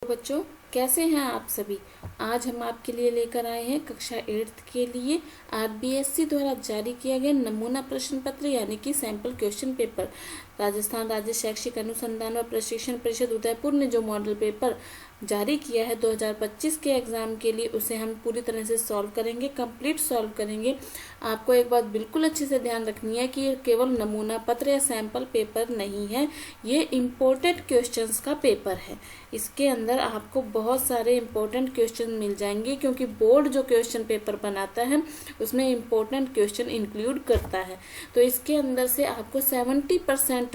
बच्चों, कैसे हैं आप सभी। आज हम आपके लिए लेकर आए हैं कक्षा 8th के लिए आरबीएससी द्वारा जारी किया गया नमूना प्रश्न पत्र यानी कि सैंपल क्वेश्चन पेपर। राजस्थान राज्य शैक्षिक अनुसंधान व प्रशिक्षण परिषद उदयपुर ने जो मॉडल पेपर जारी किया है 2025 के एग्ज़ाम के लिए, उसे हम पूरी तरह से सॉल्व करेंगे, कंप्लीट सॉल्व करेंगे। आपको एक बात बिल्कुल अच्छे से ध्यान रखनी है कि ये केवल नमूना पत्र या सैंपल पेपर नहीं है, ये इम्पोर्टेंट क्वेश्चंस का पेपर है। इसके अंदर आपको बहुत सारे इम्पोर्टेंट क्वेश्चन मिल जाएंगे, क्योंकि बोर्ड जो क्वेश्चन पेपर बनाता है उसमें इम्पोर्टेंट क्वेश्चन इंक्लूड करता है। तो इसके अंदर से आपको 70%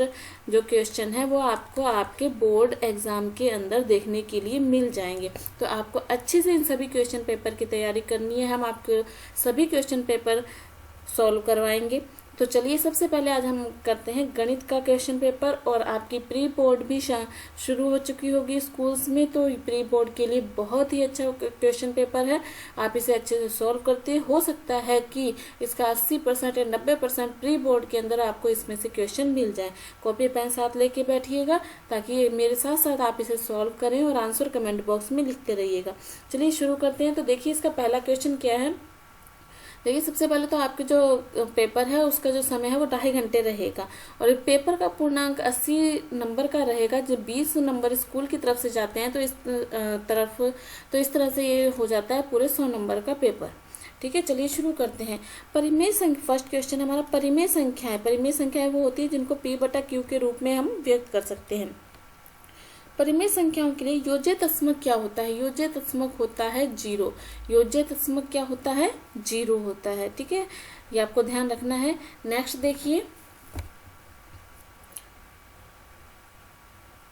जो क्वेश्चन है वो आपको आपके बोर्ड एग्जाम के अंदर देखने के लिए मिल जाएंगे। तो आपको अच्छे से इन सभी क्वेश्चन पेपर की तैयारी करनी है। हम आपको सभी क्वेश्चन पेपर सॉल्व करवाएंगे। तो चलिए, सबसे पहले आज हम करते हैं गणित का क्वेश्चन पेपर। और आपकी प्री बोर्ड भी शुरू हो चुकी होगी स्कूल्स में, तो प्री बोर्ड के लिए बहुत ही अच्छा क्वेश्चन पेपर है। आप इसे अच्छे से सॉल्व करते हो सकता है कि इसका 80% या 90% प्री बोर्ड के अंदर आपको इसमें से क्वेश्चन मिल जाए। कॉपी पेन साथ लेके बैठिएगा ताकि मेरे साथ साथ आप इसे सॉल्व करें और आंसर कमेंट बॉक्स में लिखते रहिएगा। चलिए शुरू करते हैं। तो देखिए, इसका पहला क्वेश्चन क्या है। देखिए, सबसे पहले तो आपके जो पेपर है उसका जो समय है वो 2.5 घंटे रहेगा, और पेपर का पूर्णांक 80 नंबर का रहेगा। जब 20 नंबर स्कूल की तरफ से जाते हैं तो इस तरह से ये हो जाता है पूरे 100 नंबर का पेपर। ठीक है, चलिए शुरू करते हैं। परिमेय संख्या, फर्स्ट क्वेश्चन हमारा परिमेय संख्या है। परिमेय संख्याएं वो होती है जिनको P/Q के रूप में हम व्यक्त कर सकते हैं। परिमेय संख्याओं के लिए योज्य तस्मक क्या होता है। योज्य तस्मक होता है 0। योज्य तस्मक क्या होता है, 0 होता है। ठीक है, ये आपको ध्यान रखना है। नेक्स्ट देखिए,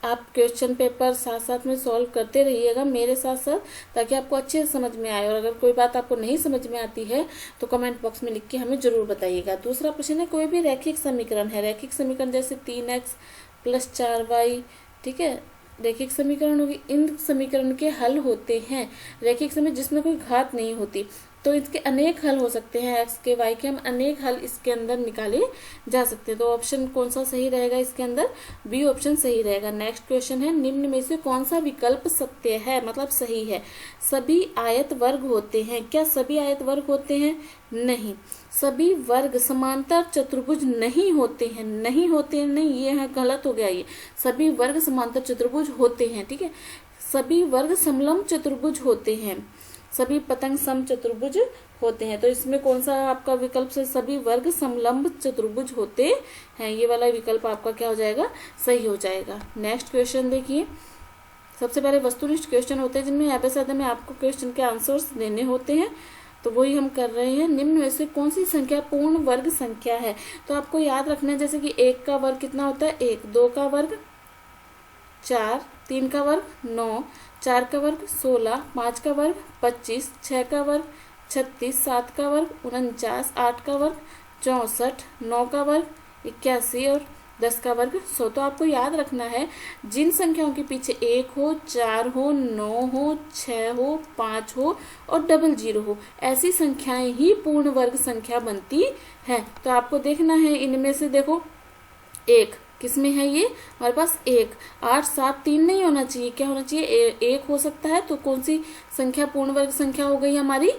आप क्वेश्चन पेपर साथ साथ में सॉल्व करते रहिएगा मेरे साथ साथ, ताकि आपको अच्छे से समझ में आए। और अगर कोई बात आपको नहीं समझ में आती है तो कमेंट बॉक्स में लिख के हमें जरूर बताइएगा। दूसरा प्रश्न है, कोई भी रैखिक समीकरण है। रैखिक समीकरण जैसे 3x + 4y, ठीक है, रैखिक समीकरण होगी। इन समीकरण के हल होते हैं रैखिक समीकरण जिसमें कोई घात नहीं होती, तो इसके अनेक हल हो सकते हैं। x के y के हम अनेक हल इसके अंदर निकाले जा सकते हैं। तो ऑप्शन कौन सा सही रहेगा इसके अंदर, बी ऑप्शन सही रहेगा। नेक्स्ट क्वेश्चन है, निम्न में से कौन सा विकल्प सत्य है, मतलब सही है। सभी आयत वर्ग होते हैं। क्या सभी आयत वर्ग होते हैं? नहीं। सभी वर्ग समांतर चतुर्भुज नहीं होते हैं। नहीं होते हैं, नहीं, ये है गलत हो गया। ये सभी वर्ग समांतर चतुर्भुज होते हैं। ठीक है, सभी वर्ग समलंब चतुर्भुज होते हैं। सभी पतंग सम चतुर्भुज होते हैं। तो इसमें कौन सा आपका विकल्प से सभी वर्ग समलंब चतुर्भुज होते हैं, ये वाला विकल्प आपका क्या हो जाएगा, सही हो जाएगा। नेक्स्ट क्वेश्चन देखिए। सबसे पहले वस्तुनिष्ठ क्वेश्चन होते हैं जिनमें एपिसोड में आपको क्वेश्चन के आंसर्स देने होते हैं, तो वही हम कर रहे हैं। निम्न में से कौन सी संख्या पूर्ण वर्ग संख्या है। तो आपको याद रखना है, जैसे कि 1 का वर्ग कितना होता है, 1, 2 का वर्ग 4, 3 का वर्ग 9, 4 का वर्ग 16, 5 का वर्ग 25, 6 का वर्ग 36, 7 का वर्ग 49, 8 का वर्ग 64, 9 का वर्ग 81 और 10 का वर्ग 100। तो आपको याद रखना है, जिन संख्याओं के पीछे 1 हो, 4 हो, 9 हो, 6 हो, 5 हो और 00 हो, ऐसी संख्याएं ही पूर्ण वर्ग संख्या बनती है। तो आपको देखना है इनमें से, देखो 1 किसमें है, ये हमारे पास 1, 8, 7, 3 नहीं होना चाहिए। क्या होना चाहिए, 1 हो सकता है। तो कौन सी संख्या पूर्ण वर्ग संख्या हो गई हमारी,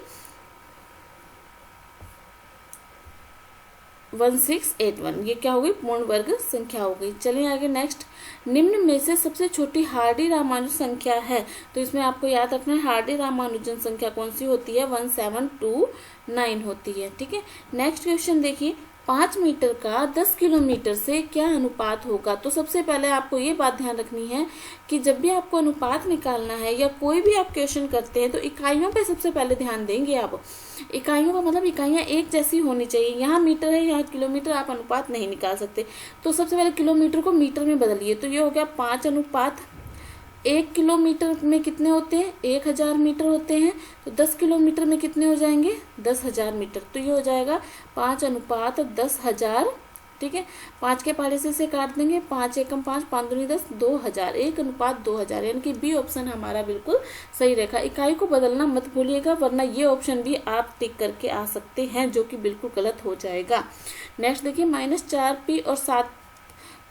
1681। ये क्या हो गई, पूर्ण वर्ग संख्या हो गई। चलिए आगे नेक्स्ट। निम्न में से सबसे छोटी हार्डी रामानुजन संख्या है। तो इसमें आपको याद रखना है, हार्डी रामानुजन संख्या कौन सी होती है, 1729 होती है। ठीक है, नेक्स्ट क्वेश्चन देखिए। 5 मीटर का 10 किलोमीटर से क्या अनुपात होगा। तो सबसे पहले आपको ये बात ध्यान रखनी है कि जब भी आपको अनुपात निकालना है या कोई भी आप क्वेश्चन करते हैं तो इकाइयों पे सबसे पहले ध्यान देंगे आप। इकाइयों का मतलब इकाइयां एक जैसी होनी चाहिए। यहाँ मीटर है, यहाँ किलोमीटर, आप अनुपात नहीं निकाल सकते। तो सबसे पहले किलोमीटर को मीटर में बदलिए। तो ये हो गया 5:1। 1 किलोमीटर में कितने होते हैं, 1000 मीटर होते हैं। तो 10 किलोमीटर में कितने हो जाएंगे, 10,000 मीटर। तो ये हो जाएगा 5:10,000। ठीक है, 5 के पहाड़े से इसे काट देंगे, 5 एकम 5, 5 दूनी 10, 2000, 1:2000, यानी कि बी ऑप्शन हमारा बिल्कुल सही रहेगा। इकाई को बदलना मत भूलिएगा, वरना ये ऑप्शन भी आप टिक करके आ सकते हैं, जो कि बिल्कुल गलत हो जाएगा। नेक्स्ट देखिए, -4p और 7।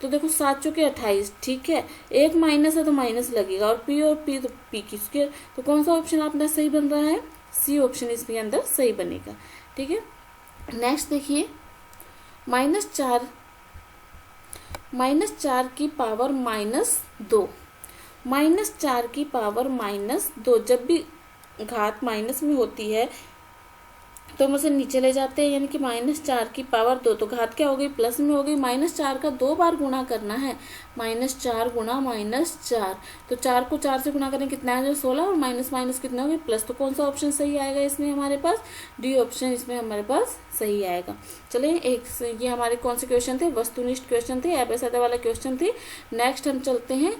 तो देखो 7 चौके 28, ठीक है, एक माइनस है तो माइनस लगेगा, और पी तो पी की स्क्वायर, तो कौन सा ऑप्शन अपना सही बन रहा है, सी ऑप्शन इसके अंदर सही बनेगा। ठीक है, नेक्स्ट देखिए, -4 की पावर -2, -4 की पावर -2, जब भी घात माइनस में होती है तो हम उसे नीचे ले जाते हैं, यानी कि -4 की पावर 2, तो घात क्या हो गई, प्लस में हो गई। -4 का 2 बार गुणा करना है, -4 गुणा -4, तो 4 को 4 से गुणा करें कितना है, जो 16, और माइनस माइनस कितना हो गया, प्लस, तो कौन सा ऑप्शन सही आएगा इसमें हमारे पास, डी ऑप्शन इसमें हमारे पास सही आएगा। चलिए, ये हमारे कौन से क्वेश्चन थे, वस्तुनिष्ठ क्वेश्चन थे, एबेसदा वाला क्वेश्चन थे। नेक्स्ट हम चलते हैं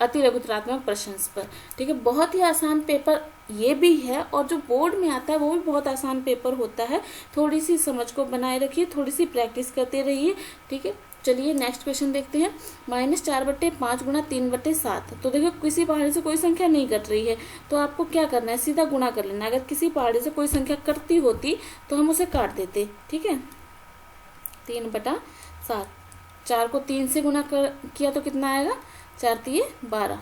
अति लघुत्रात्मक प्रश्न पर। ठीक है, बहुत ही आसान पेपर ये भी है, और जो बोर्ड में आता है वो भी बहुत आसान पेपर होता है। थोड़ी सी समझ को बनाए रखिए, थोड़ी सी प्रैक्टिस करते रहिए। ठीक है, चलिए नेक्स्ट क्वेश्चन देखते हैं। -4/5 गुणा 3/7, तो देखो किसी पहाड़ी से कोई संख्या नहीं कट रही है, तो आपको क्या करना है, सीधा गुणा कर लेना। अगर किसी पहाड़ी से कोई संख्या कटती होती तो हम उसे काट देते। ठीक है, 3/7, 4 को 3 से गुणा किया तो कितना आएगा, 4 × 3 = 12,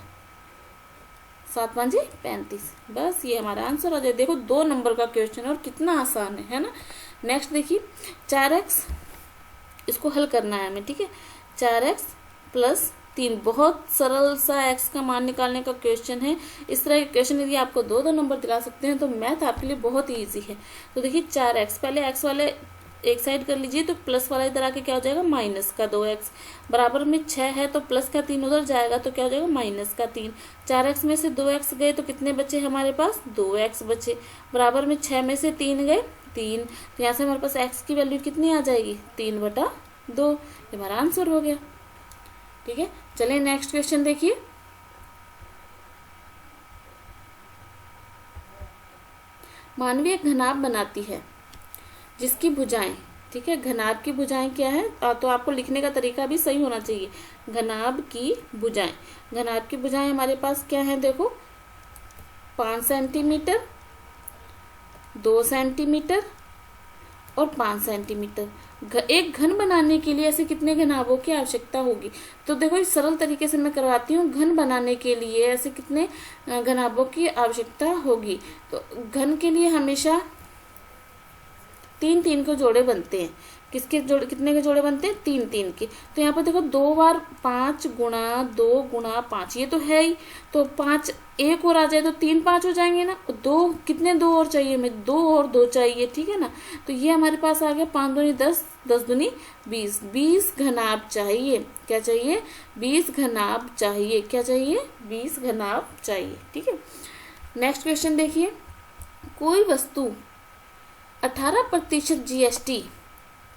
7 × 5 = 35। बस ये हमारा आंसर आ जाए। देखो 2 नंबर का क्वेश्चन और कितना आसान है ना। नेक्स्ट देखिए, 4x, इसको हल करना है हमें। ठीक है, 4x + 3, बहुत सरल सा x का मान निकालने का क्वेश्चन है। इस तरह के क्वेश्चन यदि आपको 2-2 नंबर दिला सकते हैं तो मैथ आपके लिए बहुत ही ईजी है। तो देखिए 4x, पहले x वाले एक साइड कर लीजिए, तो प्लस वाला इधर आके क्या हो जाएगा, -2x, बराबर में 6 है तो प्लस का 3 उधर जाएगा तो क्या हो जाएगा, -3। 4x में से 2x गए तो कितने बचे हमारे पास, 2x बचे, बराबर में 6 में से 3 गए, 3, तो यहाँ से हमारे पास x की वैल्यू कितनी आ जाएगी, 3/2, ये हमारा आंसर हो गया। ठीक है, चलिए नेक्स्ट क्वेश्चन देखिए। मानवीय घनाभ बनाती है जिसकी भुजाएं, ठीक है, घनाभ की भुजाएं क्या है, तो आपको लिखने का तरीका भी सही होना चाहिए। घनाभ की भुजाएं, घनाभ की भुजाएं हमारे पास क्या है, देखो 5 सेंटीमीटर, 2 सेंटीमीटर और 5 सेंटीमीटर। एक घन बनाने के लिए ऐसे कितने घनाभों की आवश्यकता होगी, तो देखो इस सरल तरीके से मैं करवाती हूँ। घन बनाने के लिए ऐसे कितने घनाभों की आवश्यकता होगी, तो घन के लिए हमेशा 3-3 के जोड़े बनते हैं। किसके जोड़े, कितने के जोड़े बनते हैं, 3-3 के। तो यहाँ पर देखो 2 बार 5 गुणा 2 गुणा 5, ये तो है ही, तो 5 एक और आ जाए तो 3 5 हो जाएंगे ना। 2 कितने, 2 और चाहिए हमें, 2 और 2 चाहिए। ठीक है ना, तो ये हमारे पास आ गया 5 दूनी 10, 10 दूनी 20, 20 घनाभ चाहिए। क्या चाहिए, 20 घनाभ चाहिए। क्या चाहिए, 20 घनाभ चाहिए। ठीक है, नेक्स्ट क्वेश्चन देखिए। कोई वस्तु 18% जीएसटी,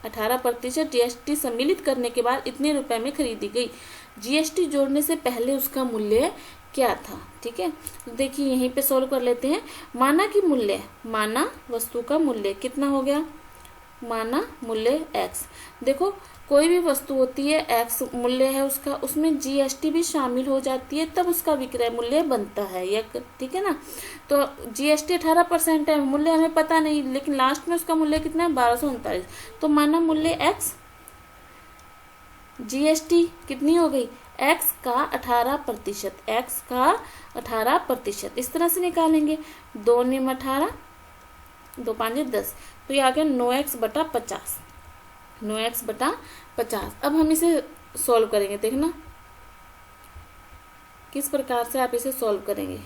18% जीएसटी सम्मिलित करने के बाद इतने रुपए में खरीदी गई। जीएसटी जोड़ने से पहले उसका मूल्य क्या था। ठीक है, तो देखिए यहीं पे सोल्व कर लेते हैं। माना कि मूल्य, माना वस्तु का मूल्य कितना हो गया, माना मूल्य x। देखो कोई भी वस्तु होती है x मूल्य है उसका, उसमें जीएसटी भी शामिल हो जाती है, तब उसका विक्रय मूल्य बनता है। ये ठीक है ना, तो जीएसटी 18% है, मूल्य हमें पता नहीं, लेकिन लास्ट में उसका मूल्य कितना है, 1239। तो माना मूल्य x, जीएसटी कितनी हो गई, x का 18%, x का 18%, इस तरह से निकालेंगे। 2 × 18, 2 × 5 = 10, तो ये आ गया 9x/50, 9x/50। अब हम इसे सॉल्व करेंगे, देखना किस प्रकार से आप इसे सॉल्व करेंगे।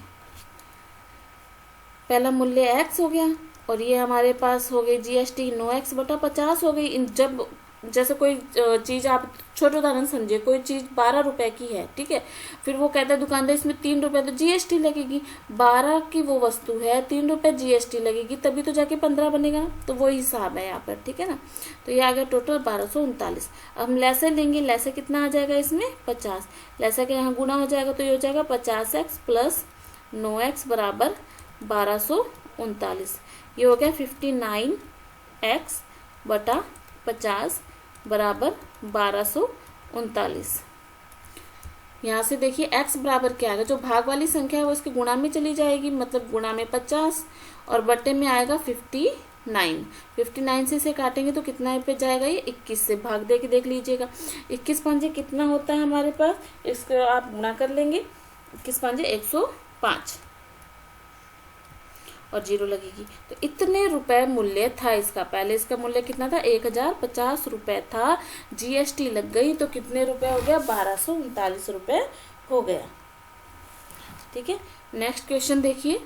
पहला मूल्य x हो गया और ये हमारे पास हो गई जीएसटी 9x/50 हो गई। जब जैसे कोई चीज, आप छोटे उदाहरण समझिए, कोई चीज 12 रुपए की है, ठीक है, फिर वो कहता है दुकानदार इसमें 3 रुपए, तो जीएसटी लगेगी। 12 की वो वस्तु है, 3 रुपए जीएसटी लगेगी, तभी तो जाके 15 बनेगा। तो वो हिसाब है यहाँ पर। ठीक है ना, तो ये आ गया टोटल 1239। अब हम लैसे लेंगे, लैसे कितना आ जाएगा इसमें, 50। लैसे का यहाँ गुणा हो जाएगा तो ये हो जाएगा 50x + 9x = 1239। ये हो गया 59x/50 = 1239। यहाँ से देखिए x बराबर क्या आएगा, जो भाग वाली संख्या है वो इसके गुणा में चली जाएगी, मतलब गुणा में 50 और बट्टे में आएगा 59। 9। 59 से इसे काटेंगे तो कितना पे जाएगा, ये 21 से भाग दे के देख लीजिएगा। 21 पंजे कितना होता है हमारे पास, इसको आप गुणा कर लेंगे। 21 पंजे 105 और 0 लगेगी। तो इतने रुपए मूल्य था इसका। पहले इसका मूल्य कितना था, 1050 रुपए था। जीएसटी लग गई तो कितने रुपए हो गया, 1239 रुपए हो गया। ठीक है, नेक्स्ट क्वेश्चन देखिए,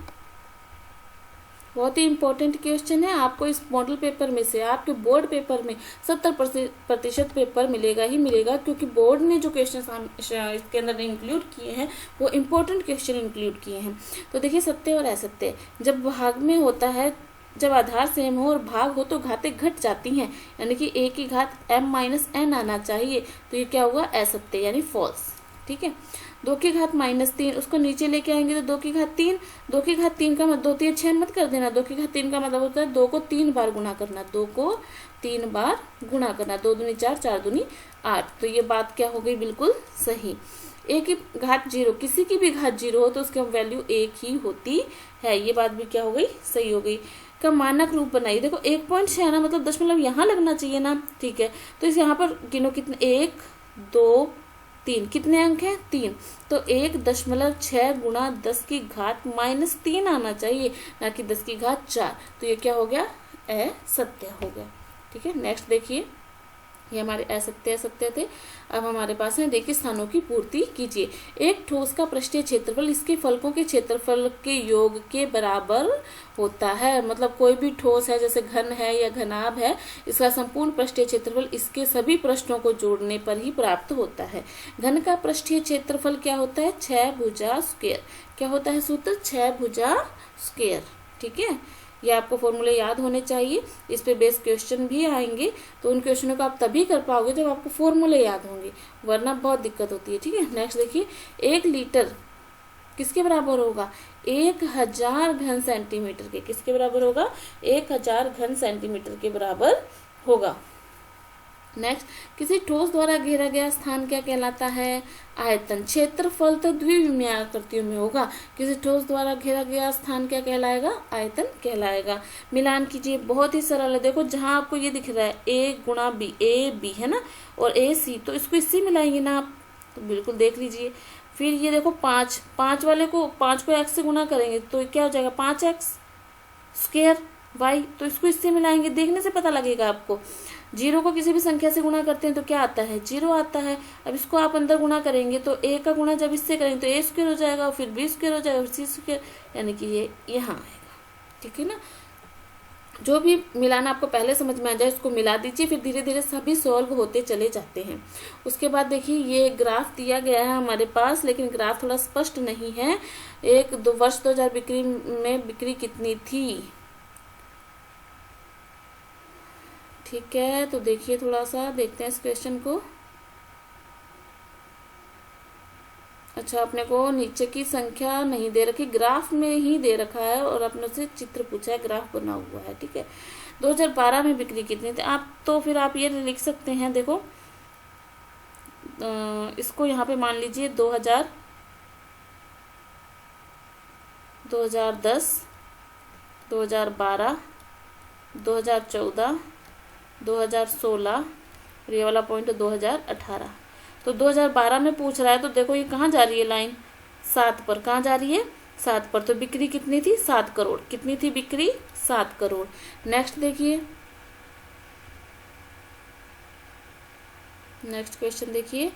बहुत ही इंपॉर्टेंट क्वेश्चन है। आपको इस मॉडल पेपर में से आपके बोर्ड पेपर में 70% पेपर मिलेगा ही मिलेगा, क्योंकि बोर्ड ने जो क्वेश्चन इसके अंदर इंक्लूड किए हैं वो इम्पोर्टेंट क्वेश्चन इंक्लूड किए हैं। तो देखिए, सत्य और असत्य जब भाग में होता है, जब आधार सेम हो और भाग हो तो घातें घट जाती हैं, यानी कि a की घात m-n आना चाहिए। तो ये क्या हुआ, असत्य यानी फॉल्स। ठीक है, 2 की घात -3, उसको नीचे लेके आएंगे तो 2 की घात 3। 2 की घात 3 का मतलब 2 3 6 मत कर देना। 2 की घात 3 का मतलब होता है 2 को 3 बार गुणा करना। 2 को 3 बार गुणा करना। 2 दूनी 4, 4 दूनी 8। तो ये बात क्या हो गई, बिल्कुल सही। a की घात 0, किसी की भी घात 0 हो तो उसकी वैल्यू 1 ही होती है। ये बात भी क्या हो गई, सही हो गई। का मानक रूप बनाइए। देखो 1.6 आना मतलब दशमलव यहाँ लगना चाहिए ना। ठीक है, तो इस यहाँ पर गिनो कितने, 1 2 3, कितने अंक हैं, 3। तो 1.6 गुणा 10 की घात -3 आना चाहिए, ना कि 10 की घात 4। तो ये क्या हो गया, असत्य हो गया। ठीक है, नेक्स्ट देखिए, ये हमारे असत्य थे। अब हमारे पास है, देखिए स्थानों की पूर्ति कीजिए। एक ठोस का पृष्ठीय क्षेत्रफल इसके फलकों के क्षेत्रफल के योग के बराबर होता है। मतलब कोई भी ठोस है, जैसे घन है या घनाभ है, इसका संपूर्ण पृष्ठीय क्षेत्रफल इसके सभी पृष्ठों को जोड़ने पर ही प्राप्त होता है। घन का पृष्ठीय क्षेत्रफल क्या होता है, 6 भुजा स्क्वायर। क्या होता है सूत्र, 6 भुजा स्क्वायर। ठीक है, ये आपको फॉर्मूले याद होने चाहिए। इस पे बेस क्वेश्चन भी आएंगे, तो उन क्वेश्चनों को आप तभी कर पाओगे जब आपको फॉर्मूले याद होंगे, वरना बहुत दिक्कत होती है। ठीक है, नेक्स्ट देखिए, 1 लीटर किसके बराबर होगा, 1000 घन सेंटीमीटर के। किसके बराबर होगा, 1000 घन सेंटीमीटर के बराबर होगा। नेक्स्ट, किसी ठोस द्वारा घेरा गया स्थान क्या कहलाता है, आयतन। क्षेत्रफल तो द्विविमीय आकृतियों में होगा, किसी ठोस द्वारा घेरा गया स्थान क्या कहलाएगा, आयतन कहलाएगा। मिलान कीजिए, बहुत ही सरल है। देखो जहां आपको ये दिख रहा है a गुणा b, a b है ना, और a c, तो इसको इससे मिलाएंगे ना आप, तो बिल्कुल देख लीजिए। फिर ये देखो 5 वाले को, 5 को x से गुणा करेंगे तो क्या हो जाएगा, 5x स्क्वायर y, तो इसको इससे मिलाएंगे, देखने से पता लगेगा आपको। 0 को किसी भी संख्या से गुणा करते हैं तो क्या आता है, 0 आता है। अब इसको आप अंदर गुणा करेंगे तो a का गुणा जब इससे करेंगे तो a स्क्वायर हो जाएगा, फिर b स्क्वायर हो जाएगा, फिर c स्क्वायर, यानी कि ये यहाँ आएगा। ठीक है ना, जो भी मिलाना आपको पहले समझ में आ जाए उसको मिला दीजिए, फिर धीरे धीरे सभी सॉल्व होते चले जाते हैं। उसके बाद देखिए, ये ग्राफ दिया गया है हमारे पास, लेकिन ग्राफ थोड़ा स्पष्ट नहीं है। वर्ष 2000 बिक्री में बिक्री कितनी थी। ठीक है, तो देखिए थोड़ा सा देखते हैं इस क्वेश्चन को। अच्छा, अपने को नीचे की संख्या नहीं दे रखी, ग्राफ में ही दे रखा है और अपने से चित्र पूछा है, ग्राफ बना हुआ है। ठीक है, 2012 में बिक्री कितनी थी आप, तो फिर आप ये लिख सकते हैं। देखो इसको यहाँ पे मान लीजिए 2010, 2012, 2014, 2016, ये वाला पॉइंट 2018। तो 2012 में पूछ रहा है, तो देखो ये कहाँ जा रही है लाइन, 7 पर। कहाँ जा रही है, 7 पर। तो बिक्री कितनी थी, 7 करोड़। कितनी थी बिक्री, 7 करोड़। नेक्स्ट देखिए, नेक्स्ट क्वेश्चन देखिए,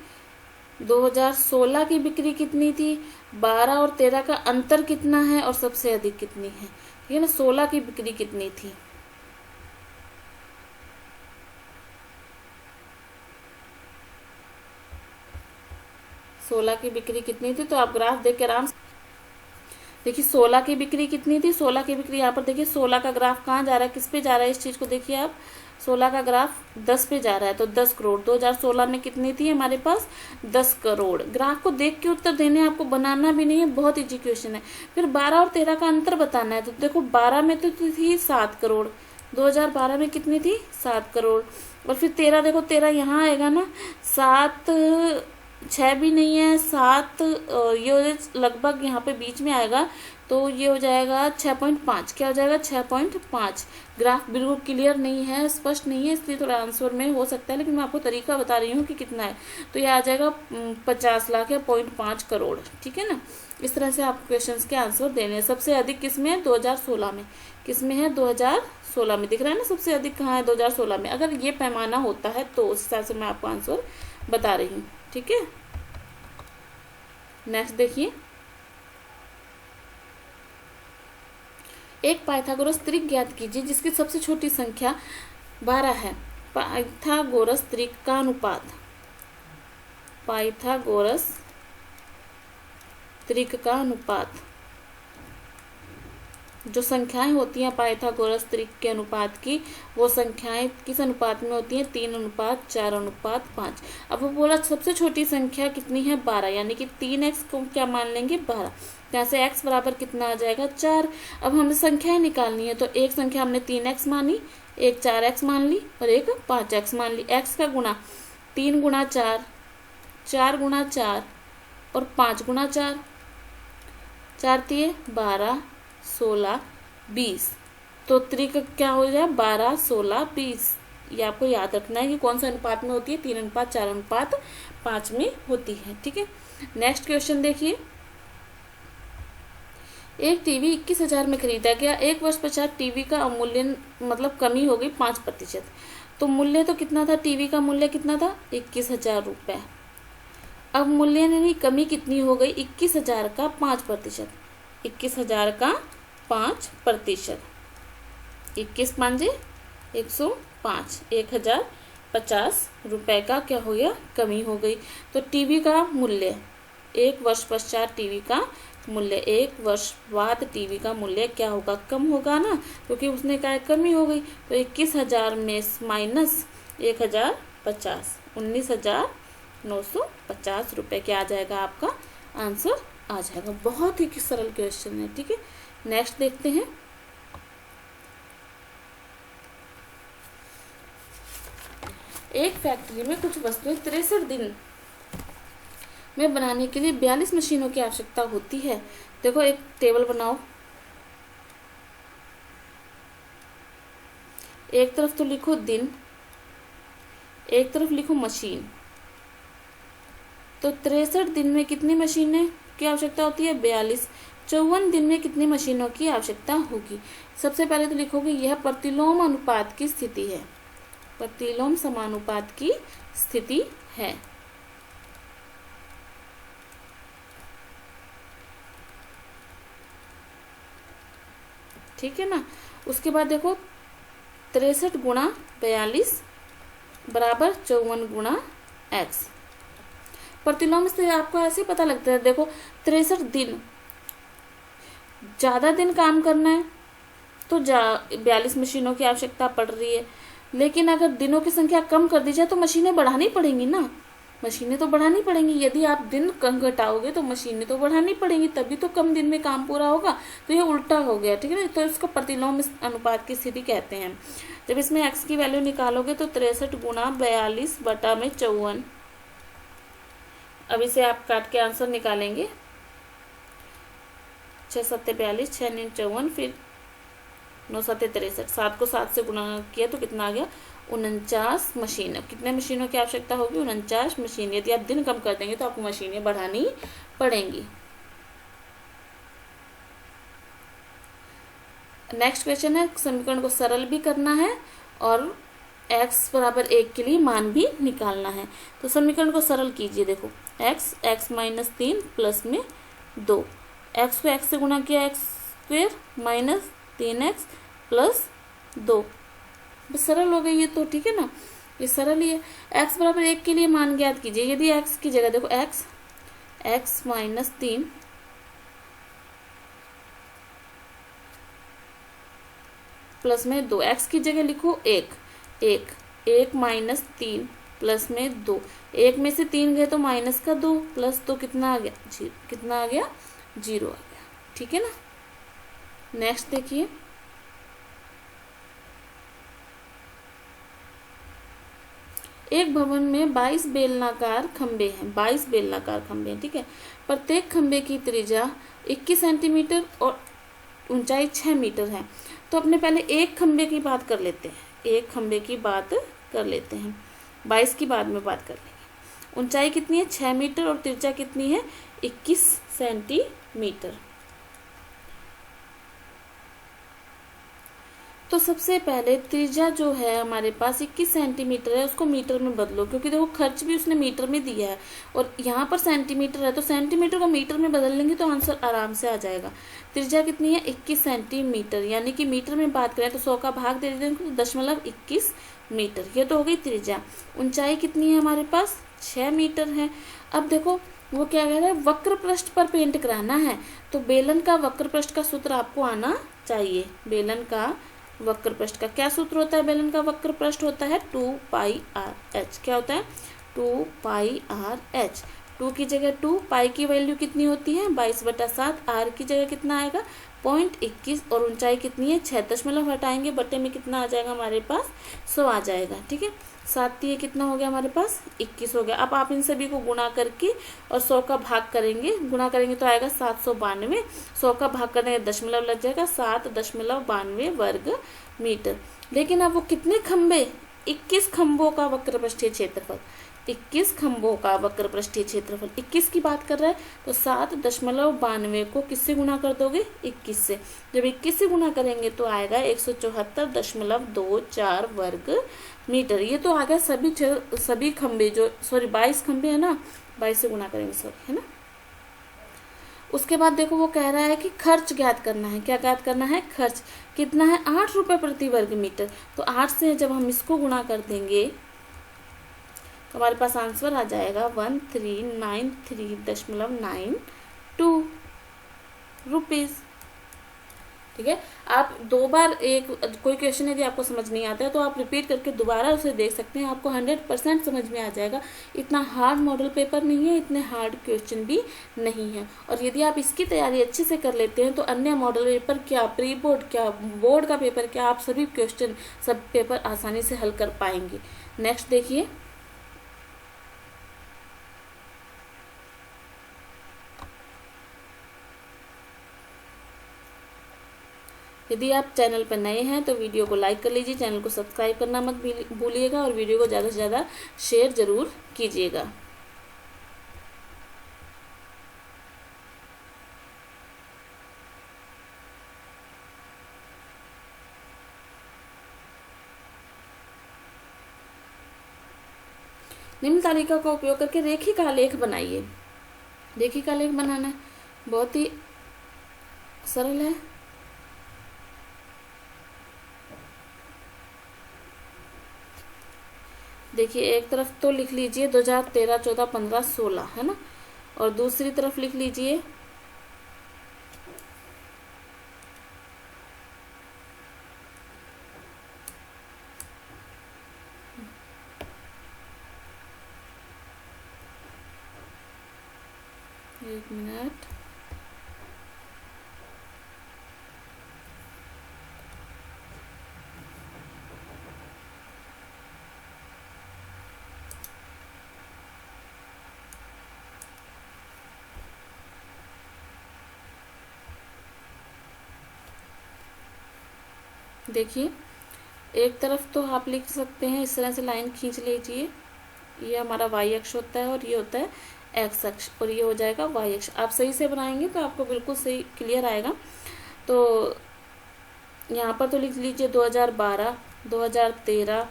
2016 की बिक्री कितनी थी, 12 और 13 का अंतर कितना है और सबसे अधिक कितनी है। ठीक है ना, 16 की बिक्री कितनी थी, सोलह की बिक्री कितनी थी, तो आप ग्राफ देख के आराम से देखिए 16 की बिक्री कितनी थी। 16 की बिक्री यहाँ पर देखिए, 16 का ग्राफ कहाँ जा रहा है, किस पे जा रहा है, इस चीज को देखिए आप। 16 का ग्राफ 10 पे जा रहा है, तो 10 करोड़। 2016 में कितनी थी हमारे पास, 10 करोड़। ग्राफ को देख के उत्तर देने, आपको बनाना भी नहीं है, बहुत इजी क्वेश्चन है। फिर 12 और 13 का अंतर बताना है, तो देखो 12 में तो थी 7 करोड़, 2012 में कितनी थी, 7 करोड़। और फिर 13 देखो, 13 यहाँ आएगा ना, 7 6 भी नहीं है, 7 ये लगभग यहाँ पे बीच में आएगा, तो ये हो जाएगा 6.5। क्या हो जाएगा? 6.5। ग्राफ बिल्कुल क्लियर नहीं है, स्पष्ट नहीं है, इसलिए थोड़ा आंसर में हो सकता है, लेकिन मैं आपको तरीका बता रही हूँ कि कितना है। तो ये आ जाएगा 50 लाख या 0.5 करोड़। ठीक है ना? इस तरह से आप क्वेश्चंस के आंसर देने हैं। सबसे अधिक किसमें है? 2016 में। किसमें है? 2016 में। दिख रहा है ना सबसे अधिक कहाँ है? 2016 में। अगर ये पैमाना होता है तो उस हिसाब से मैं आपको आंसर बता रही हूँ। ठीक है, नेक्स्ट देखिए, एक पाइथागोरस त्रिक ज्ञात कीजिए जिसकी सबसे छोटी संख्या 12 है। पाइथागोरस त्रिक का अनुपात, पाइथागोरस त्रिक का अनुपात, जो संख्याएं होती हैं पाइथागोरस त्रिक के अनुपात की, वो संख्याएं किस अनुपात में होती हैं? 3:4:5। अब वो बोला सबसे छोटी संख्या कितनी है? 12, यानी कि 3x को क्या मान लेंगे? 12। यहाँ से x बराबर कितना आ जाएगा? 4। अब हमें संख्याएं निकालनी है, तो एक संख्या हमने 3x मानी, एक 4x मान ली और एक 5x मान ली। x का गुणा 3 गुणा 4, 4 गुणा 4 और 5 गुणा 4, 4 तिये 12, 16, 20। तो त्रिक क्या हो जाए? 12, 16, 20। ये आपको याद रखना है कि कौन सा अनुपात में होती है? 3:4:5 में होती है। ठीक है, नेक्स्ट क्वेश्चन देखिए, एक टीवी 21,000 में खरीदा गया। 1 वर्ष पश्चात टीवी का अवमूल्यन मतलब कमी हो गई 5%। तो मूल्य तो कितना था? टीवी का मूल्य कितना था? 21,000 रुपये। अब मूल्य यानी कमी कितनी हो गई? 21,000 का 5%। 21,000 का 5%। 21 5 105, 1,050 रुपये का क्या हो गया? कमी हो गई। तो टीवी का मूल्य 1 वर्ष पश्चात टीवी का मूल्य, 1 वर्ष बाद टीवी का मूल्य क्या होगा? कम होगा ना, क्योंकि उसने कहा कमी हो गई। तो 21,000 में माइनस 1,050, 19,950 रुपये क्या आ जाएगा? आपका आंसर आ जाएगा। बहुत ही सरल क्वेश्चन है। ठीक है, नेक्स्ट देखते हैं, एक फैक्ट्री में कुछ वस्तुएं 63 दिन में बनाने के लिए 42 मशीनों की आवश्यकता होती है। देखो, एक टेबल बनाओ, एक तरफ तो लिखो दिन, एक तरफ लिखो मशीन। तो 63 दिन में कितनी मशीनें की आवश्यकता होती है? 42। 54 दिन में कितनी मशीनों की आवश्यकता होगी? सबसे पहले तो लिखोगे यह प्रतिलोम अनुपात की स्थिति है, प्रतिलोम समानुपात की स्थिति है। ठीक है ना? उसके बाद देखो 63 गुणा 42 बराबर 54 गुणा x। प्रतिलोम से आपको ऐसे पता लगता है। देखो 63 दिन, ज्यादा दिन काम करना है तो 42 मशीनों की आवश्यकता पड़ रही है। लेकिन अगर दिनों की संख्या कम कर दी जाए तो मशीनें बढ़ानी पड़ेंगी ना, मशीनें तो बढ़ानी पड़ेंगी। यदि आप दिन कम घटाओगे तो मशीनें तो बढ़ानी पड़ेंगी, तभी तो कम दिन में काम पूरा होगा। तो ये उल्टा हो गया। ठीक है ना? तो इसको प्रतिलोम अनुपात की स्थिति कहते हैं। जब इसमें x की वैल्यू निकालोगे तो 63 गुणा 42 बटा में 54। अब इसे आप काट के आंसर निकालेंगे। 6 7 42, 6 9 54, फिर 9 7 63। 7 को 7 से गुणा किया तो कितना आ गया? 49 मशीन। कितने मशीनों की आवश्यकता होगी? 49 मशीन। यदि आप दिन कम कर देंगे तो आपको मशीनें बढ़ानी पड़ेंगी। नेक्स्ट क्वेश्चन है, समीकरण को सरल भी करना है और x बराबर 1 के लिए मान भी निकालना है। तो समीकरण को सरल कीजिए। देखो x माइनस 3 प्लस में 2, x को x से गुणा किया x square minus 3x plus 2, बस सरल हो गई ये तो। ठीक है ना? ये सरल ही है। x बराबर 1 के लिए मान ज्ञात कीजिए। यदि x की जगह देखो x माइनस 3 प्लस में 2, x की जगह लिखो 1 माइनस 3 प्लस में 2, 1 में से 3 गए तो माइनस का 2 प्लस 2 कितना आ गया? कितना आ गया? 0 आ गया। ठीक है ना? नेक्स्ट देखिए, एक भवन में 22 बेलनाकार खंबे हैं, 22 बेलनाकार खंबे हैं, ठीक है। प्रत्येक खंबे की त्रिज्या 21 सेंटीमीटर और ऊंचाई 6 मीटर है। तो अपने पहले एक खंबे की बात कर लेते हैं, एक खंबे की बात कर लेते हैं, 22 की बाद में बात कर लेंगे। ऊंचाई कितनी है 6 मीटर और त्रिज्या कितनी है 21 सेंटीमीटर। तो सबसे पहले त्रिज्या जो है हमारे पास 21 सेंटीमीटर है, उसको मीटर में बदलो, क्योंकि देखो खर्च भी उसने मीटर में दिया है और यहाँ पर सेंटीमीटर है, तो सेंटीमीटर को मीटर में बदल लेंगे तो आंसर आराम से आ जाएगा। त्रिज्या कितनी है 21 सेंटीमीटर, यानी कि मीटर में बात करें तो 100 का भाग दे देंगे तो 0.21 मीटर, ये तो हो गई त्रिज्या। ऊंचाई कितनी है हमारे पास 6 मीटर है। अब देखो वो क्या कह रहा है, वक्र पृष्ठ पर पेंट कराना है, तो बेलन का वक्र पृष्ठ का सूत्र आपको आना चाहिए। बेलन का वक्र पृष्ठ का क्या सूत्र होता है, बेलन का वक्र पृष्ठ होता है 2πr/h। क्या होता है 2πr/h। 2 की जगह 2, पाई की वैल्यू कितनी होती है 22/7, आर की जगह कितना आएगा 0.21 और ऊंचाई कितनी है 6, दशमलव हटाएंगे बटे में कितना आ जाएगा हमारे पास 100 आ जाएगा, ठीक है। 7 ये कितना हो गया हमारे पास 21 हो गया। अब आप इन सभी को गुणा करके और 100 का भाग करेंगे, गुणा करेंगे तो आएगा 792, 100 का भाग करने दशमलव लग जाएगा 7.92 वर्ग मीटर। लेकिन अब वो कितने खंबे 21 खंभों का वक्र पृष्ठीय क्षेत्रफल, 21 खंभों का वक्र पृष्ठीय क्षेत्रफल 21 की बात कर रहा है, तो 7.92 को किससे गुणा कर दोगे 21 से। जब 21 से गुणा करेंगे तो आएगा 174.24 वर्ग मीटर। ये तो आ गया सभी खंबे जो 22 खंबे है ना, 22 से गुणा करेंगे सॉरी, है ना। उसके बाद देखो वो कह रहा है कि खर्च ज्ञात करना है। क्या ज्ञात करना है, खर्च कितना है 8 रुपए प्रति वर्ग मीटर। तो 8 से जब हम इसको गुणा कर देंगे तो हमारे पास आंसर आ जाएगा 1393.92 रुपीज, ठीक है। आप 2 बार एक कोई क्वेश्चन यदि आपको समझ नहीं आता है तो आप रिपीट करके दोबारा उसे देख सकते हैं, आपको 100% समझ में आ जाएगा। इतना हार्ड मॉडल पेपर नहीं है, इतने हार्ड क्वेश्चन भी नहीं है। और यदि आप इसकी तैयारी अच्छे से कर लेते हैं तो अन्य मॉडल पेपर क्या, प्री बोर्ड क्या, बोर्ड का पेपर क्या, आप सभी क्वेश्चन सब पेपर आसानी से हल कर पाएंगे। नेक्स्ट देखिए, यदि आप चैनल पर नए हैं तो वीडियो को लाइक कर लीजिए, चैनल को सब्सक्राइब करना मत भूलिएगा और वीडियो को ज़्यादा से ज़्यादा शेयर जरूर कीजिएगा। निम्न तालिका का उपयोग करके रेखिका आलेख बनाइए। रेखिका आलेख बनाना बहुत ही सरल है। देखिए एक तरफ तो लिख लीजिए 2013, 14, 15, 16 है ना, और दूसरी तरफ लिख लीजिए एक मिनट, देखिए एक तरफ तो आप लिख सकते हैं इस तरह से लाइन खींच लीजिए, ये हमारा वाई अक्ष होता है और ये होता है एक्स अक्ष और ये हो जाएगा वाई अक्ष। आप सही से बनाएंगे तो आपको बिल्कुल सही क्लियर आएगा। तो यहाँ पर तो लिख लीजिए 2012, 2013,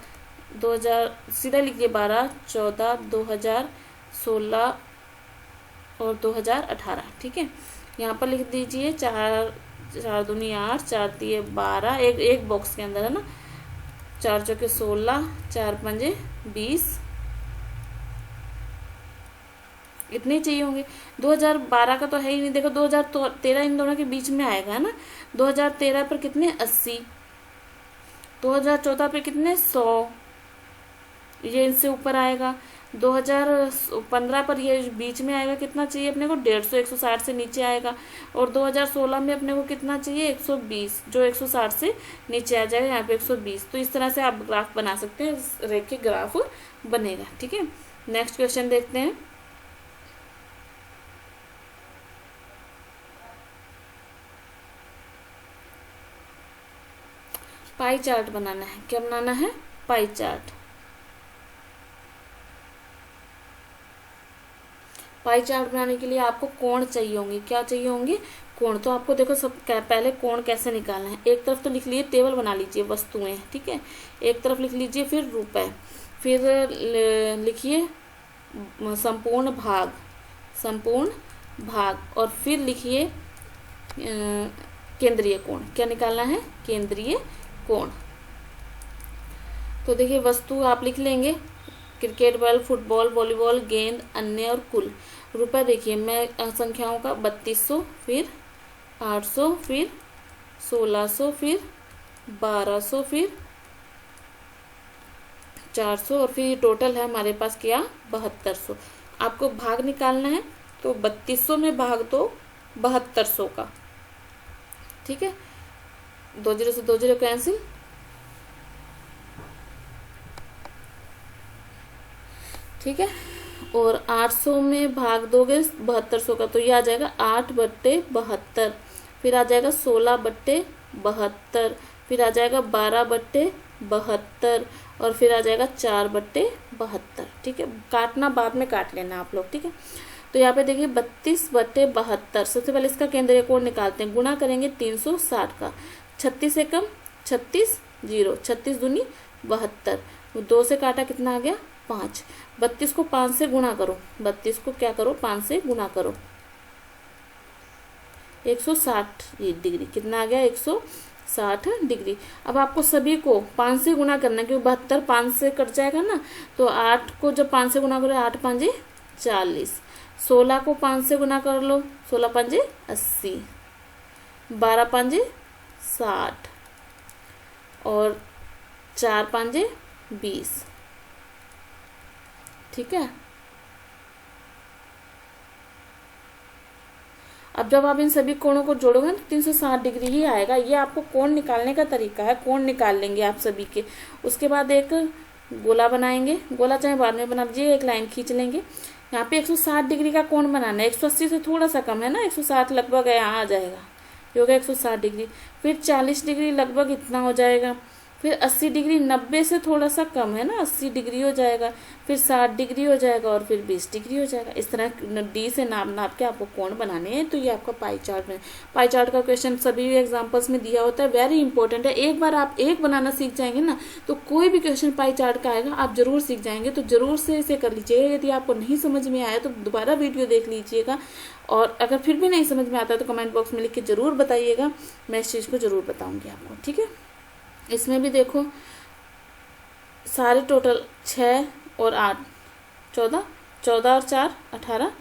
2000 सीधा लिखिए 12, 14, 2016 और 2018, ठीक है। यहाँ पर लिख दीजिए 4 दूनी 8, 4 तिये 12, एक बॉक्स के अंदर है ना, 4 चौके 16, 4 पंजे 20, इतने चाहिए होंगे। 2012 का तो है ही नहीं, देखो 2013 इन दोनों के बीच में आएगा है ना। 2013 पर कितने 80, 2014 पे कितने 100, ये इनसे ऊपर आएगा। 2015 पर ये बीच में आएगा, कितना चाहिए अपने को 150, 160 से नीचे आएगा। और 2016 में अपने को कितना चाहिए 120, जो 160 से नीचे आ जाएगा, यहाँ पे 120। तो इस तरह से आप ग्राफ बना सकते हैं, रेखीय ग्राफ बनेगा। ठीक है, नेक्स्ट क्वेश्चन देखते हैं। पाई चार्ट बनाना है। क्या बनाना है? Pie chart. पाई चार्ट बनाने के लिए आपको कोण चाहिए होंगे। क्या चाहिए होंगे? कोण। तो आपको देखो सब पहले कोण कैसे निकालना है। एक तरफ तो लिख लीजिए, टेबल बना लीजिए वस्तुएं, ठीक है। एक तरफ लिख लीजिए, फिर रुपए, फिर लिखिए संपूर्ण भाग, संपूर्ण भाग, और फिर लिखिए केंद्रीय कोण। क्या निकालना है? केंद्रीय कोण। तो देखिए वस्तु आप लिख लेंगे, क्रिकेट बॉल, फुटबॉल, वॉलीबॉल, गेंद, अन्य और कुल। रुपए देखिए मैं संख्याओं का 3200, फिर 800, फिर 1600, फिर 1200, फिर 400, और फिर टोटल है हमारे पास क्या 7200। आपको भाग निकालना है, तो 3200 में भाग दो 7200 का। ठीक है, 2 0 से 2 0 कैंसिल, ठीक है। और 800 में भाग दोगे 7200 का, तो ये आ जाएगा 8/72, फिर आ जाएगा 16/72, फिर आ जाएगा 12/72, और फिर आ जाएगा 4/72। ठीक है, काटना बाद में काट लेना आप लोग, ठीक है। तो यहाँ पे देखिए 32/72। सबसे पहले इसका केंद्रीय कोण निकालते हैं, गुणा करेंगे 360 का, 36 एकम 36, 0, 36 दूनी 72, 2 से काटा कितना आ गया 5। 32 को 5 से गुणा करो, 32 को क्या करो 5 से गुणा करो, 160 डिग्री। कितना आ गया 160 डिग्री। अब आपको सभी को 5 से गुणा करना है, क्योंकि 72 5 से कट जाएगा ना। तो 8 को जब 5 से गुणा करो, 8 5 40, 16 को 5 से गुणा कर लो, 16 5 80, 12 5 60, और 4 5 20। ठीक है, अब जब आप इन सभी कोणों को जोड़ोगे तो 360 डिग्री ही आएगा। ये आपको कोण निकालने का तरीका है, कोण निकाल लेंगे आप सभी के। उसके बाद एक गोला बनाएंगे, गोला चाहे बाद में बना लीजिए, एक लाइन खींच लेंगे। यहाँ पे 160 डिग्री का कोण बनाना है, 180 से थोड़ा सा कम है ना, 160 लगभग यहाँ आ जाएगा, ये हो गया 160 डिग्री। फिर 40 डिग्री लगभग इतना हो जाएगा, फिर 80 डिग्री 90 से थोड़ा सा कम है ना, 80 डिग्री हो जाएगा, फिर 60 डिग्री हो जाएगा, और फिर 20 डिग्री हो जाएगा। इस तरह डी से नाप के आपको कोण बनाने हैं। तो ये आपका पाई चार्ट में, पाई चार्ट का क्वेश्चन सभी एग्जांपल्स में दिया होता है, वेरी इंपॉर्टेंट है। एक बार आप एक बनाना सीख जाएंगे ना, तो कोई भी क्वेश्चन पाई चार्ट का आएगा आप जरूर सीख जाएंगे। तो जरूर से इसे कर लीजिएगा। यदि आपको नहीं समझ में आया तो दोबारा वीडियो देख लीजिएगा, और अगर फिर भी नहीं समझ में आता तो कमेंट बॉक्स में लिख के जरूर बताइएगा, मैं इस चीज़ को जरूर बताऊंगी आपको। ठीक है, इसमें भी देखो सारे टोटल 6 और 8 14, 14 और 4 18,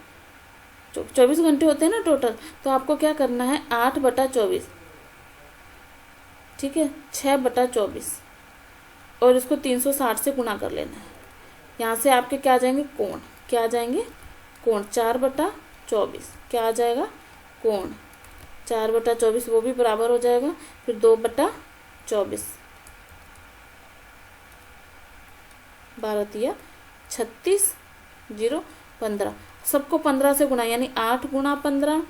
24 घंटे होते हैं ना टोटल। तो आपको क्या करना है 8/24, ठीक है, 6/24, और इसको 360 से गुणा कर लेना है। यहाँ से आपके क्या आ जाएंगे कोण, क्या आ जाएंगे कोण, 4/24 क्या आ जाएगा कोण, 4/24 वो भी बराबर हो जाएगा, फिर 2/24, 12 36, 0 15, सबको 15 से गुणा, यानी 8 गुणा 15,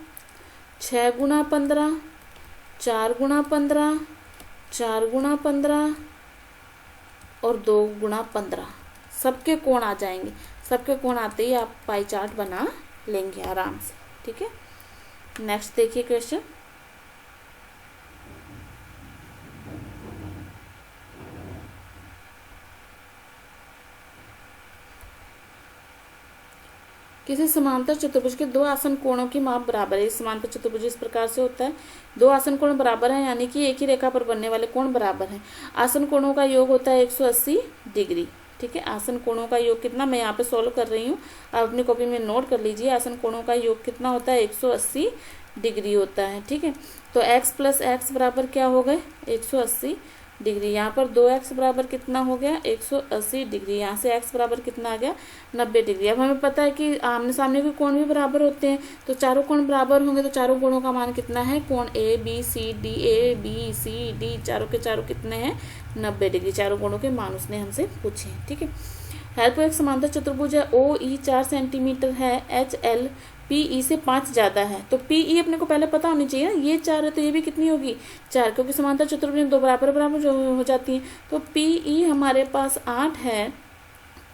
6 गुणा 15, 4 गुणा 15, 4 गुणा 15, और 2 गुणा 15। सबके कोण आ जाएंगे। सबके कोण आते ही आप पाई चार्ट बना लेंगे आराम से। ठीक है, नेक्स्ट देखिए क्वेश्चन। किसी समांतर चतुर्भुज के दो आसन कोणों की माप बराबर है। समांतर चतुर्भुज इस प्रकार से होता है, दो आसन कोण बराबर है, यानी कि एक ही रेखा पर बनने वाले कोण बराबर हैं। आसन कोणों का योग होता है 180 डिग्री। ठीक है, आसन कोणों का योग कितना, मैं यहाँ पे सोल्व कर रही हूँ, आप अपनी कॉपी में नोट कर लीजिए। आसन कोणों का योग कितना होता है 180 डिग्री होता है। ठीक है, तो x + x बराबर क्या हो गए 180, डिग्री। यहाँ पर 2x बराबर कितना हो गया 180 डिग्री। यहाँ से x बराबर कितना आ गया 90 डिग्री। अब हमें पता है कि आमने सामने के कोण भी बराबर होते हैं, तो चारों कोण बराबर होंगे तो चारों कोणों का मान कितना है, कोण ए बी सी डी चारों के चारों कितने हैं 90 डिग्री। चारों कोणों के मान उसने हमसे पूछे हैं। ठीक है, है तो एक समांतर चतुर्भुज है, ओ ई 4 सेंटीमीटर है, एच एल पी ई से 5 ज़्यादा है। तो पी ई अपने को पहले पता होनी चाहिए ना, ये 4 है तो ये भी कितनी होगी 4, क्योंकि समांतर चतुर्भुज में 2 बराबर बराबर जो हो जाती है। तो पी ई हमारे पास 8 है,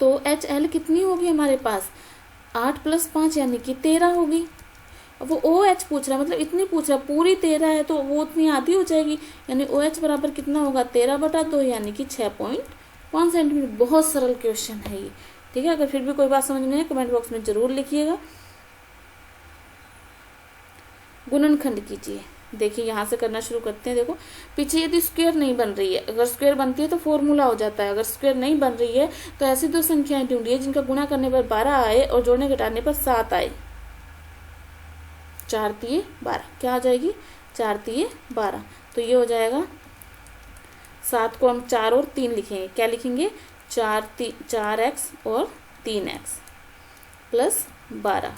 तो एच एल कितनी होगी हमारे पास 8 + 5 यानी कि 13 होगी। अब वो ओ एच पूछ रहा है, मतलब इतनी पूछ रहा है, पूरी 13 है तो वो उतनी आधी हो जाएगी, यानी ओ एच बराबर कितना होगा 13/2 यानी कि 6.5 सेंटीमीटर। बहुत सरल क्वेश्चन है ये। ठीक है, अगर फिर भी कोई बात समझ में आए कमेंट बॉक्स में जरूर लिखिएगा। गुणनखंड कीजिए। देखिए यहाँ से करना शुरू करते हैं। देखो पीछे यदि स्क्वायर नहीं बन रही है, अगर स्क्वायर बनती है तो फॉर्मूला हो जाता है। अगर स्क्वायर नहीं बन रही है तो ऐसी 2 संख्याएं ढूंढिए जिनका गुणा करने पर 12 आए और जोड़ने घटाने पर 7 आए। 4 तिये 12 क्या आ जाएगी 4 तिये 12। तो ये हो जाएगा 7 को हम 4 और 3 लिखेंगे। क्या लिखेंगे 4x और 3x + 12।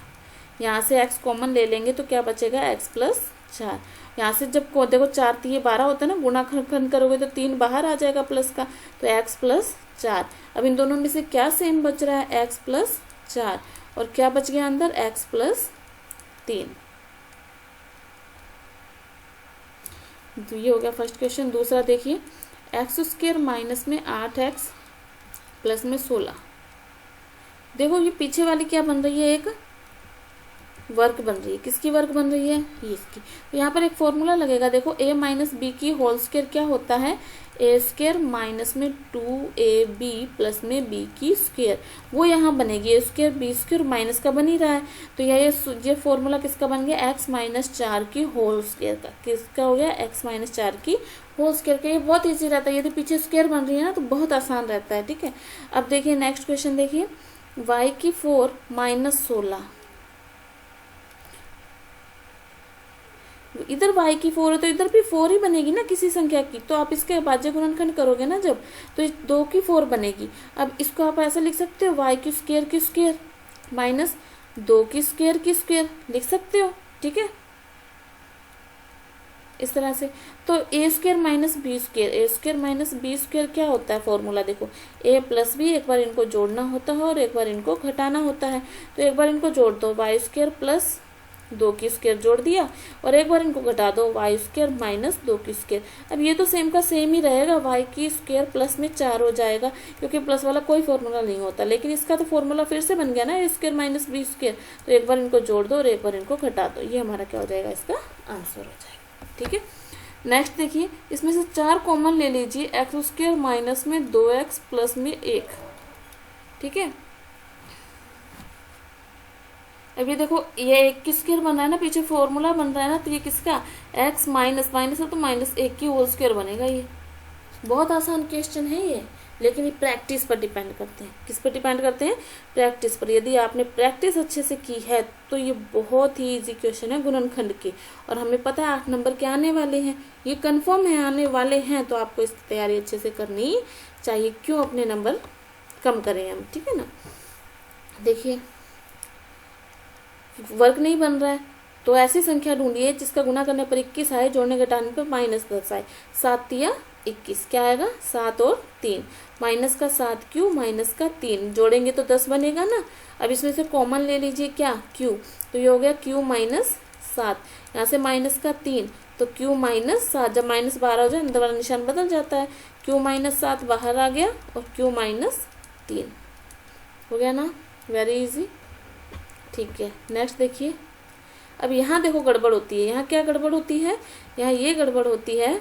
यहाँ से x कॉमन ले लेंगे तो क्या बचेगा x + 4। यहाँ से जब को देखो 4 तिये 12 होता है ना, गुणा खंड करोगे तो 3 बाहर आ जाएगा प्लस का, तो x + 4। अब इन दोनों में से क्या सेम बच रहा है x + 4, और क्या बच गया अंदर x + 3। तो ये हो गया फर्स्ट क्वेश्चन। दूसरा देखिए x² माइनस में 8x प्लस में 16। देखो ये पीछे वाली क्या बन रही है, एक वर्ग बन रही है। किसकी वर्ग बन रही है, ये इसकी। तो यहाँ पर एक फॉर्मूला लगेगा। देखो a - b की होल स्क्वायर क्या होता है, a² माइनस में 2ab प्लस में b की स्क्वायर, वो यहाँ बनेगी a² b² माइनस का बन ही रहा है। तो ये फॉर्मूला किसका बन गया x - 4 की होल स्क्वायर का। किसका हो गया x - 4 की होल स्क्वायर का। ये बहुत ईजी रहता है, यदि पीछे स्क्वायर बन रही है ना तो बहुत आसान रहता है। ठीक है, अब देखिए नेक्स्ट क्वेश्चन देखिए y4 - 16। इधर y4 है तो इधर भी 4 ही बनेगी ना किसी संख्या की, तो आप इसके भाज्य गुणनखंड करोगे ना जब, तो 2 की 4 बनेगी। अब इसको आप ऐसा लिख सकते हो y² की स्क्वायर माइनस 2 की स्क्वायर लिख सकते हो। ठीक है, इस तरह से। तो a² - b² क्या होता है फॉर्मूला, देखो a + b, एक बार इनको जोड़ना होता है और एक बार इनको घटाना होता है। तो एक बार इनको जोड़ दो y² + 2 की स्क्वायर जोड़ दिया, और एक बार इनको घटा दो y² - 2 की स्क्वायर। अब ये तो सेम का सेम ही रहेगा, y² प्लस में 4 हो जाएगा, क्योंकि प्लस वाला कोई फॉर्मूला नहीं होता। लेकिन इसका तो फॉर्मूला फिर से बन गया ना a² - b²। तो एक बार इनको जोड़ दो और एक बार इनको घटा दो, ये हमारा क्या हो जाएगा, इसका आंसर हो जाएगा। ठीक है, नेक्स्ट देखिए इसमें से 4 कॉमन ले लीजिए, x² माइनस में 2x प्लस में 1। ठीक है, अब ये देखो ये 1 की स्क्वायर बन रहा है ना, पीछे फॉर्मूला बन रहा है ना, तो ये किसका x माइनस है तो -1 की होल स्क्वायर बनेगा। ये बहुत आसान क्वेश्चन है ये, लेकिन ये प्रैक्टिस पर डिपेंड करते हैं। किस पर डिपेंड करते हैं, प्रैक्टिस पर। यदि आपने प्रैक्टिस अच्छे से की है तो ये बहुत ही इजी क्वेश्चन है गुणनखंड के, और हमें पता है 8 नंबर के आने वाले हैं, ये कंफर्म है आने वाले हैं। तो आपको इसकी तैयारी अच्छे से करनी चाहिए, क्यों अपने नंबर कम करें हम। ठीक है ना, देखिए वर्ग नहीं बन रहा है तो ऐसी संख्या ढूंढिए जिसका गुणा करने पर 21 आए, जोड़ने घटाने पर -10 आए। 7 तिया 21 क्या आएगा 7 और 3, माइनस का 7 क्यू माइनस का 3, जोड़ेंगे तो 10 बनेगा ना। अब इसमें से कॉमन ले लीजिए क्या क्यू, तो ये हो गया क्यू -7। यहाँ से माइनस का 3 तो क्यू -7, जब -12 हो जाए अंदर वाला निशान बदल जाता है, क्यू -7 बाहर आ गया और क्यू -3 हो गया ना, वेरी इजी। ठीक है, नेक्स्ट देखिए। अब यहाँ देखो गड़बड़ होती है, यहाँ क्या गड़बड़ होती है, यहाँ ये गड़बड़ होती है